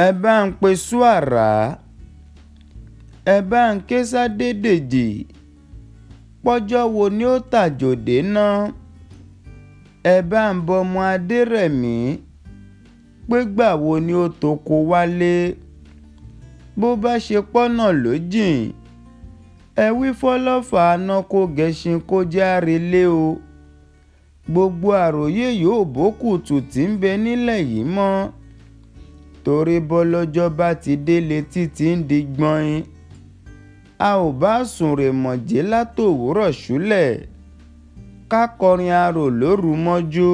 ẹ bá ń pe Súàrà, ẹ bá ń ké s'Adédèjì, pọ́jọ́ wo ni ó tàjòdé náà. Ẹ bá ń bọmọ Adérẹ̀mí, pégbà wo ni ó toko wálé. Bó bá ṣe pọ́nà ló jìn, ẹ wí fọ́lọ́fà aná kó gẹṣin kó járelé o. Gbogbo àròyé yóò bókùtù tí ń bẹ nílẹ̀ yìí mọ́, torí bọ́lọ́jọ́ bá ti délé títí ń di gbọ́n. A ò bá sùn rè mọ̀jé látòwúrọ̀ ṣúlẹ̀, ká kọrin arò lóru mọ́jú.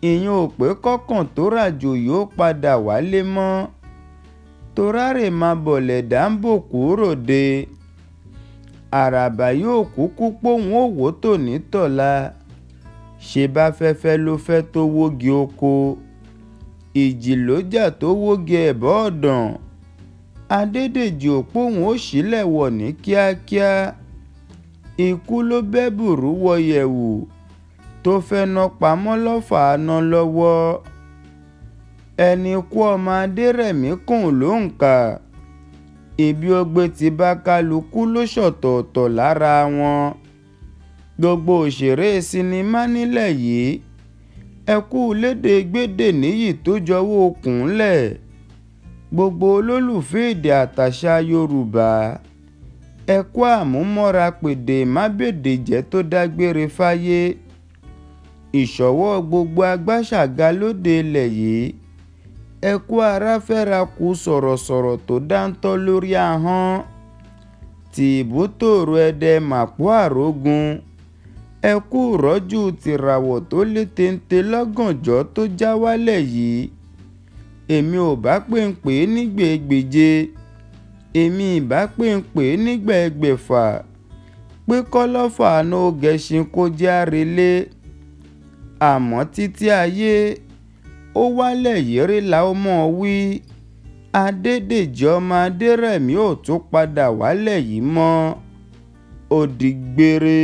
Ìyẹn ò pé kọ́kàn tó ràjò yóò padà wálé mọ́, torárè máa bọ̀lẹ̀ dáńbòkú ròde. Àràbà yóò kúkú póhùn òwò tòní tọ̀la, ṣe bá fẹ́fẹ́ ló fẹ́ tó wógi oko. Ìjì ló jà tó wógi ẹ̀bá ọ̀dàn. Adédèjì ò póhùn ó ṣílẹ̀ wọ̀ ní kíákíá. Ikú ló bẹ́bùrú wọ yẹ̀wù, tó fẹ́ ná pamọ́ lọ́fà aná lọ́wọ́. Ẹni kú ọmọ Adérẹ̀mí kùn ló ń kà. Ibi ó gbé ti bá kálukú ló ṣọ̀tọ̀ọ̀tọ̀ lára wọn. Gbogbo òṣèré sinimá nílẹ̀ yìí, ẹ kú lédè gbédè níyì tó jọwọ́ okùnlẹ̀. Gbogbo olólùfẹ́ èdè àtàṣà Yorùbá, ẹ kú àmúmọ́ra pèdè mábèdè jẹ́ tó dágbére fáyé. Ìṣọ̀wọ́ gbogbo agbáṣàga lóde ilẹ̀ yìí, ẹ kú aráfẹ́ra kú sọ̀rọ̀sọ̀rọ̀ tó dáńtọ́ lórí ahọ́n. Tìbútòrò Ẹdẹ màpó àrógun, ẹ kú rọ́jú tìràwọ̀ tó lé téńté lọ́gànjọ́ tó já wálẹ̀ yìí. Èmi ò bá pè ń pè é nígbà ẹgbèje, èmi ìbá pè ń pè é nígbà ẹgbẹ̀fà, pé kọ́lọ́fà aná ó gẹṣin kó járelé. Àmọ́ títí ayé ó wálẹ̀ yéré la ó mọ̀ wí. Adédèjì ọmọ Adérẹ̀mí ò tún padà wálẹ̀ yìí mọ́. Ó di gbére.